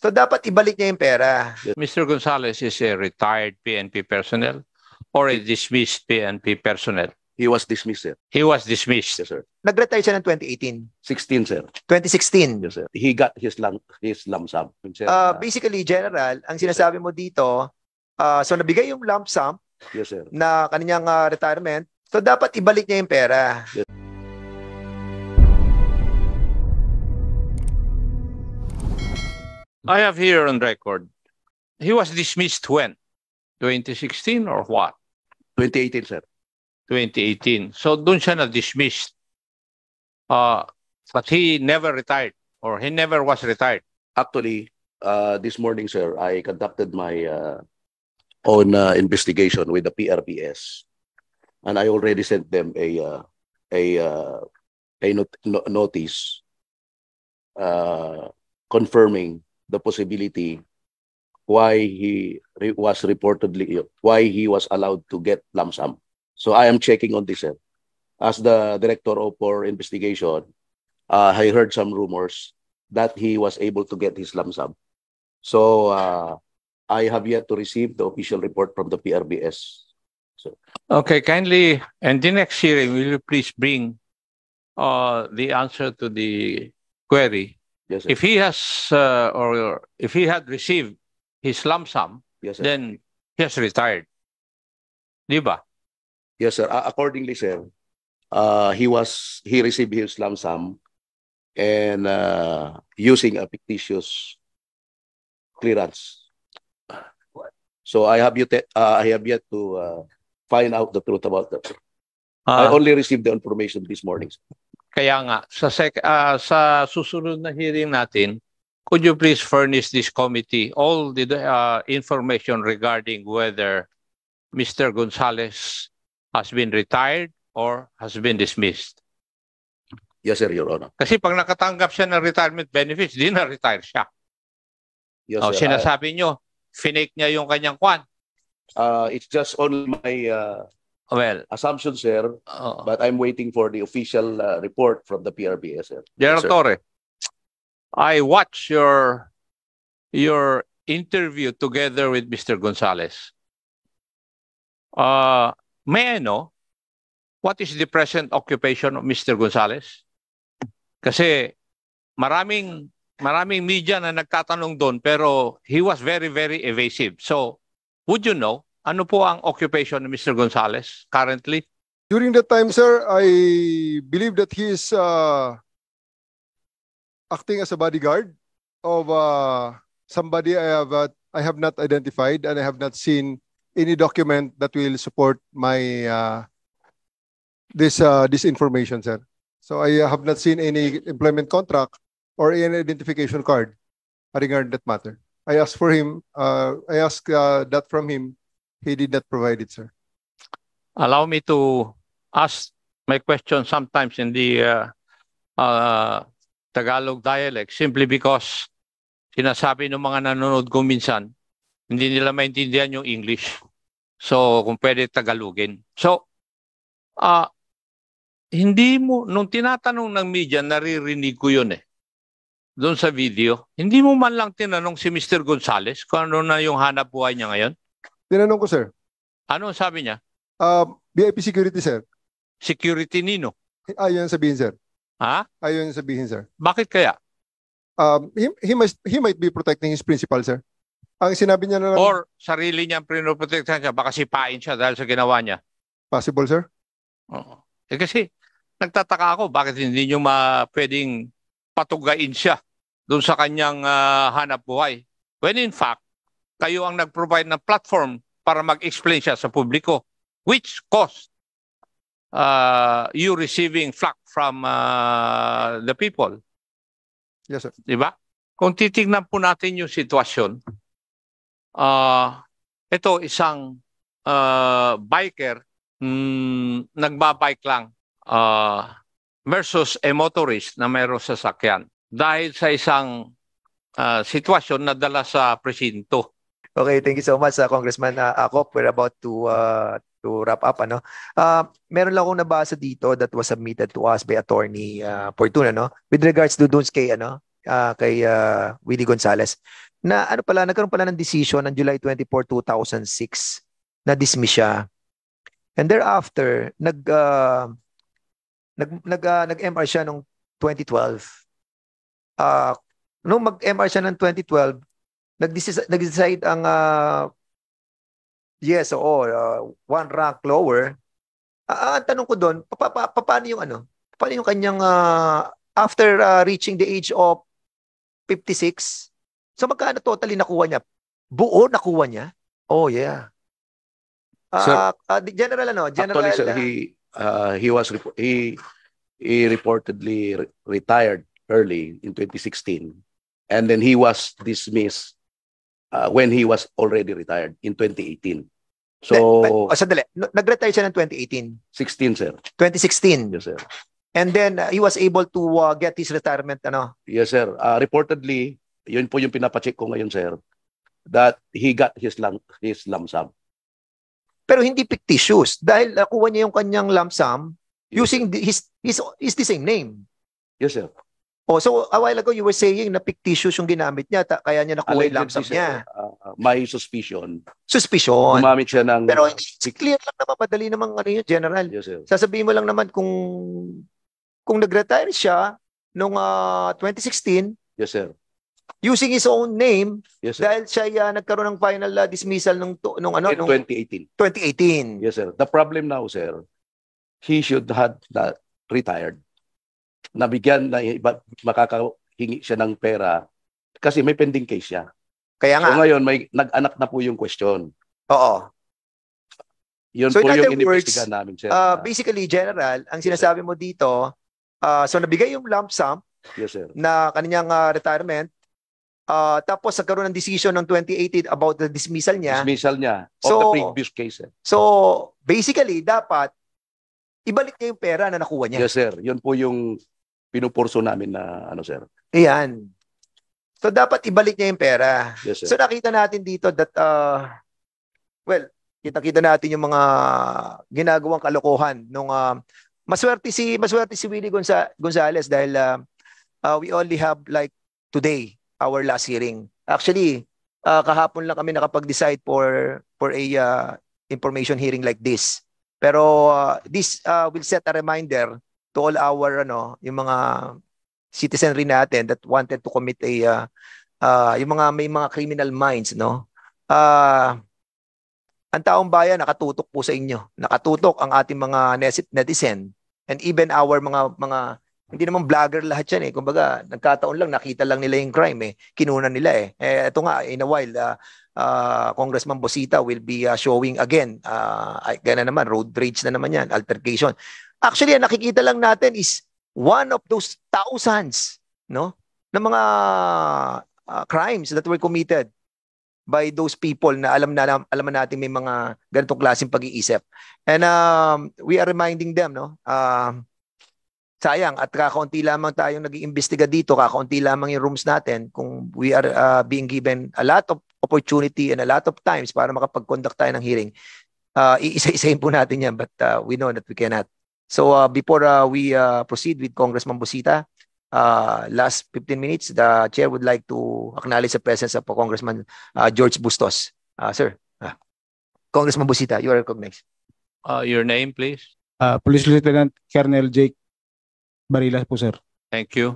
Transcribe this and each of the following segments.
So dapat ibalik niya yung pera. Mr. Gonzales is a retired PNP personnel or a dismissed PNP personnel? He was dismissed, sir. He was dismissed. Yes, sir. Nag-retire siya ng 2018. 16, sir. 2016. Yes, sir. He got his lump sum. Sir. Basically, General, ang sinasabi mo dito, so nabigay yung lump sum Yes, sir. na kanyang retirement, so dapat ibalik niya yung pera. Yes. I have here on record, he was dismissed when? 2016 or what? 2018, sir. 2018. So dun siya na-dismissed. But he never retired or he never was retired. Actually, this morning, sir, I conducted my own investigation with the PRBS, and I already sent them a notice confirming the possibility why he was allowed to get lump sum. So I am checking on this, sir. As the director of for investigation, I heard some rumors that he was able to get his lump sum. So I have yet to receive the official report from the PRBS. So. Okay, kindly, and the next hearing, will you please bring the answer to the query? Yes, sir. If he has or if he had received his lump sum, yes, sir, then he has retired. Di ba? Yes, sir. Accordingly, sir, he received his lump sum and using a fictitious clearance. So I have yet to find out the truth about that. I only received the information this morning. Kaya nga, sa susunod na hearing natin, could you please furnish this committee all the information regarding whether Mr. Gonzales has been retired or has been dismissed? Yes, sir, Your Honor. Kasi pag nakatanggap siya ng retirement benefits, di na-retire siya. Yes, sir. Sinasabi nyo, finake niya yung kanyang kwan. It's just only my assumption, sir, but I'm waiting for the official report from the PRBS, sir. General Torre, I watched your interview together with Mr. Gonzales. May I know what is the present occupation of Mr. Gonzales? Kasi maraming media na nagtatanong doon pero he was very, very evasive. So, would you know, ano po ang occupation of Mr. Gonzales currently? During that time, sir, I believe that he is acting as a bodyguard of somebody I have not identified, and I have not seen any document that will support my this information, sir. So I have not seen any employment contract or any identification card regarding that matter. I asked for him. I asked that from him. He did not provide it, sir. Allow me to ask my question sometimes in the Tagalog dialect simply because sinasabi ng mga nanonood ko minsan, hindi nila maintindihan yung English. So, kung pwede Tagalogin. So, hindi mo, nung tinatanong ng media, naririnig ko yun eh. Doon sa video, hindi mo man lang tinanong si Mr. Gonzales kung ano na yung hanap buhay niya ngayon? Tinanong ko, sir. Ano sabi niya? VIP security, sir. Security nino? Ayun sabihin, sir. Ha? Ayun sabihin, sir. Bakit kaya? He might be protecting his principal, sir. Ang sinabi niya na lang... Or sarili niyang pinoprotektahan siya, baka sipain siya dahil sa ginawa niya. Possible, sir. Oo. Kasi nagtataka ako, bakit hindi niyo pwedeng patugain siya doon sa kanyang hanap buhay? When in fact, kayo ang nag-provide ng platform para mag-explain siya sa publiko, which caused you receiving flack from the people. Yes, sir. Diba? Kung titignan po natin yung sitwasyon, ito isang biker, nagbabike lang versus a motorist na mayroong sasakyan dahil sa isang sitwasyon na dala sa presinto. Okay, thank you so much, Congressman Acop. We're about to wrap up. Meron lang akong nabasa dito that was submitted to us by Attorney Fortuna, with regards to dun kay kay Willie Gonzales na ano pala, nagkaroon pala ng decision ng July 24, 2006 na dismiss siya. And thereafter, nag-MR siya noong 2012. Nung mag-MR siya ng 2012, nag-decide ang yes, oo, one rank lower. Ang tanong ko doon, paano yung paano yung kanyang after reaching the age of 56? So magkano totally nakuha niya? Buo nakuha niya? Oh, yeah. Sir, General actually, sir, he reportedly retired early in 2016, and then he was dismissed when he was already retired in 2018. So, sandali. Nag-retire siya ng 2018. 16, sir. 2016. Yes, sir. And then he was able to get his retirement, Yes, sir. Reportedly, yun po yung pinapacheck ko ngayon, sir, that he got his lump sum. Pero hindi fictitious dahil nakuha niya yung kanyang lump sum using his the same name. Yes, sir. Oh, so a while ago you were saying na fictitious yung ginamit niya kaya niya nakuha yung lump sum niya. My suspicion. Suspicion. Gumamit siya ng... Pero clear lang naman, madali namang yun, General. Yes, sir. Sasabihin mo lang naman kung nag-retire siya noong 2016. Yes, sir. Using his own name, yes, sir. Dahil siya nagkaroon ng final dismissal nung 2018. 2018. Yes, sir. The problem now, sir, he should have retired. Nabigyan na makakahingi siya ng pera kasi may pending case siya. Kaya nga. So ngayon, may nag-anak na po yung question. Oo. Yun so po in yung other words, inimbestigahan namin, sir. Basically, General, ang sinasabi mo dito, so nabigay yung lump sum, yes, sir, na kanyang retirement, tapos nagkaroon ng decision ng 2018 about the dismissal niya. Dismissal niya of the previous case. Sir. So, basically, dapat ibalik niya yung pera na nakuha niya. Yes, sir. Yun po yung pinupurso namin na sir. Ayan. So, dapat ibalik niya yung pera. Yes, sir. So, nakita natin dito that, well, kita-kita natin yung mga ginagawang kalokohan nung maswerte si Willie Gonzales dahil we only have like today our last hearing. Actually, kahapon lang kami nakapag-decide for a information hearing like this. Pero this will set a reminder to all our yung mga citizenry natin that wanted to commit yung mga may mga criminal minds, ang taong bayan nakatutok po sa inyo. Nakatutok ang ating mga netizen and even our mga hindi naman vlogger lahat yan Kumbaga, nagkataon lang nakita lang nila yung crime kinunan nila ito nga in a while Congressman Bosita will be showing again gana naman road rage na naman yan, altercation. Actually, ang nakikita lang natin is one of those thousands na mga crimes that were committed by those people na alam natin may mga ganitong klaseng pag-iisip. And we are reminding them, sayang at kakaunti lamang tayong nag-iimbestiga dito, kakaunti lamang yung rooms natin kung we are being given a lot of opportunity and a lot of times para makapag-conduct tayo ng hearing. Iisa-isahin po natin yan but we know that we cannot. So before we proceed with Congressman Bosita, last 15 minutes, the chair would like to acknowledge the presence of Congressman George Bustos. Sir, Congressman Bosita, you are recognized. Your name, please. Police Lieutenant Colonel Jake Barilas po, sir. Thank you.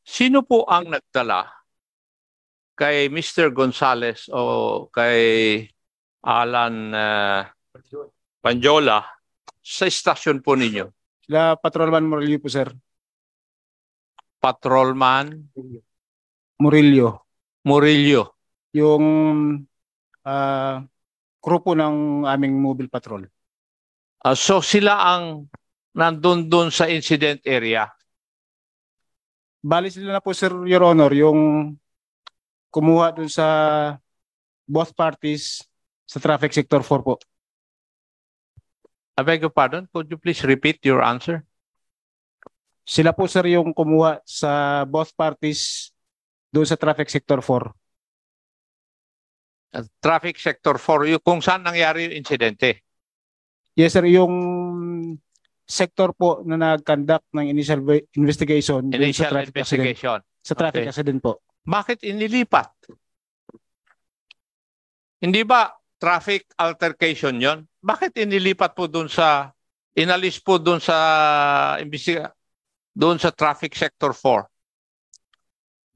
Sino po ang nagdala kay Mr. Gonzales o kay Alan Panjola sa istasyon po ninyo? Sila Patrolman Murillo po, sir. Patrolman Murillo. Yung crew po ng aming mobile patrol. So sila ang nandun sa incident area? Bali sila na po, sir, Your Honor, yung kumuha dun sa both parties sa traffic sector 4 po. I beg your pardon, could you please repeat your answer? Sila po, sir, yung kumuha sa both parties doon sa traffic sector 4. Traffic sector 4, kung saan nangyari yung insidente? Yes, sir, yung sector po na nag-conduct ng initial investigation. Initial investigation. sa traffic Okay. accident po. Bakit inilipat? Hindi ba traffic altercation yon? Bakit inilipat po inalis po doon sa doon sa traffic sector 4?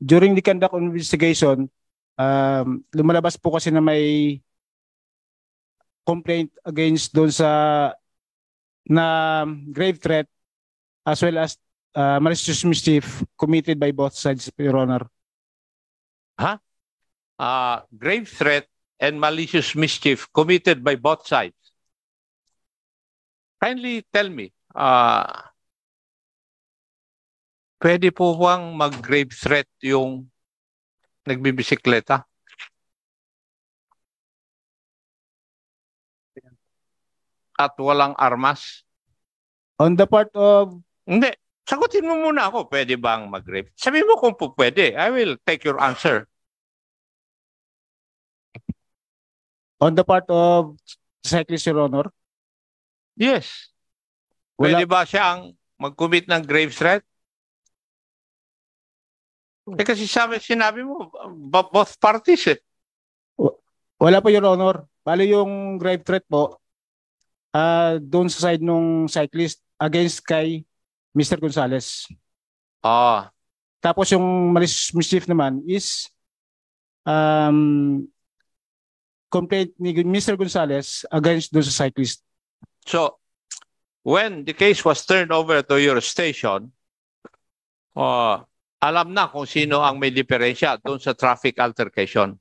During the conduct of investigation, lumalabas po kasi na may complaint against doon sa na grave threat as well as malicious mischief committed by both sides, Your Honor. Grave threat and malicious mischief committed by both sides. Kindly tell me, pwede po bang mag-grave threat yung nagbibisikleta? At walang armas? On the part of Hindi. Sagutin mo muna ako, pwede bang mag-grave? Sabi mo kung po pwede. I will take your answer. on the part of cyclist, Your Honor, Yes. wala, Pwede ba siyang mag-commit ng grave threat? Kasi sinabi mo, both parties eh. wala po, Your Honor. Bali yung grave threat po, doon sa side nung cyclist against kay Mr. Gonzales. Ah, Tapos yung malicious mischief naman is complaint ni Mr. Gonzales against doon sa cyclist. so, when the case was turned over to your station, alam na kung sino ang may diferensya doon sa traffic altercation.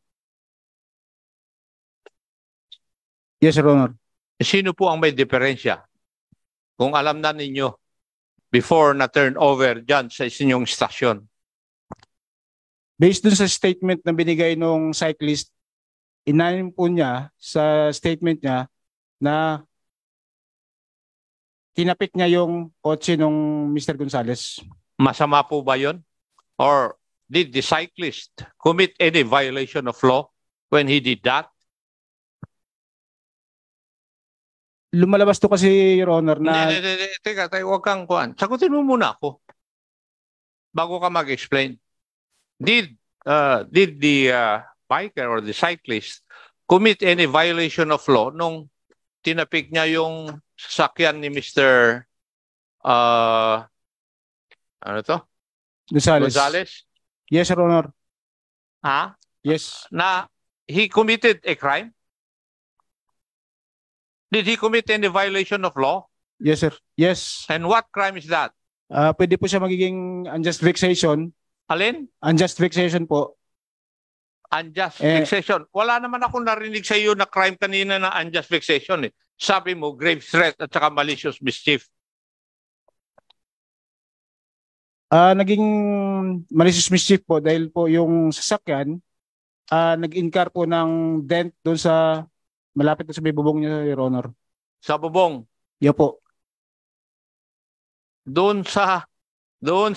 Yes, Your Honor. Sino po ang may diferensya? Kung alam na ninyo before na turn over dyan sa inyong stasyon. Based dun sa statement na binigay nung cyclist, inanim po niya sa statement niya na tinapik niya yung kotse nung Mr. Gonzales. Masama po ba yun? Or did the cyclist commit any violation of law when he did that? Lumalabas to kasi, Your Honor, na Teka, huwag kang kuhan. Sagutin mo muna ako bago ka mag-explain. Did the biker or the cyclist commit any violation of law nung tinapik niya yung sasakyan ni Mr. Ano to? Gonzales? Yes, Your Honor. Ha? Yes. Na he committed a crime? Did he commit any violation of law? Yes, sir. Yes. And what crime is that? Pwede po siya magiging unjust vexation. Alin? Unjust vexation po. Unjust vexation. Wala naman akong narinig sa iyo na crime kanina na unjust vexation eh. Sabi mo, grave threat at saka malicious mischief. Naging malicious mischief po dahil po yung sasakyan nag-incur po ng dent doon sa malapit na sa may bubong niya, Your Honor. Sa bubong. Yan po. Doon sa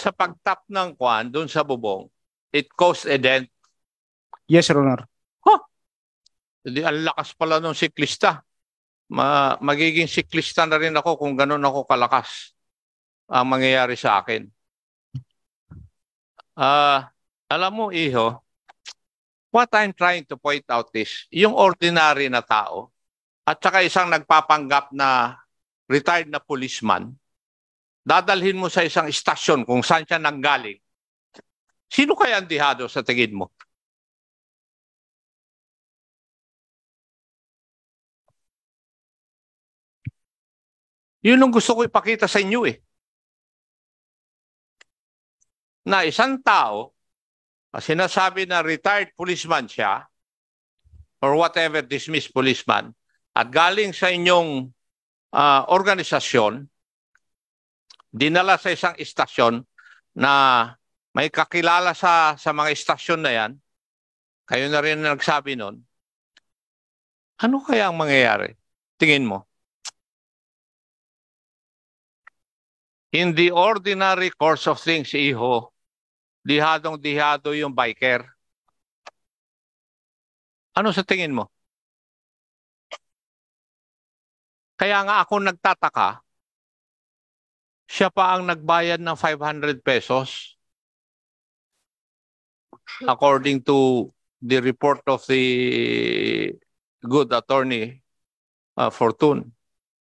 pagtap ng kwan, doon sa bubong, it caused a dent. Yes, Your Honor. Hindi, ang lakas pala ng siklista. Magiging siklista na rin ako kung ganun ako kalakas ang mangyayari sa akin. Alam mo, Iho, what I'm trying to point out is, yung ordinary na tao at saka isang nagpapanggap na retired na policeman, dadalhin mo sa isang istasyon kung saan siya nanggaling. Sino kaya ang dihado sa tingin mo? Yun ang gusto ko ipakita sa inyo eh. Na isang tao, sinasabi na retired policeman siya, or whatever dismissed policeman, at galing sa inyong organisasyon, dinala sa isang istasyon na may kakilala sa mga istasyon na yan, kayo na rin nagsabi nun, ano kaya ang mangyayari? Tingin mo? In the ordinary course of things, Iho, dihadong-dihado yung biker. Ano sa tingin mo? Kaya nga ako nagtataka, siya pa ang nagbayad ng 500 pesos according to the report of the good attorney Fortune,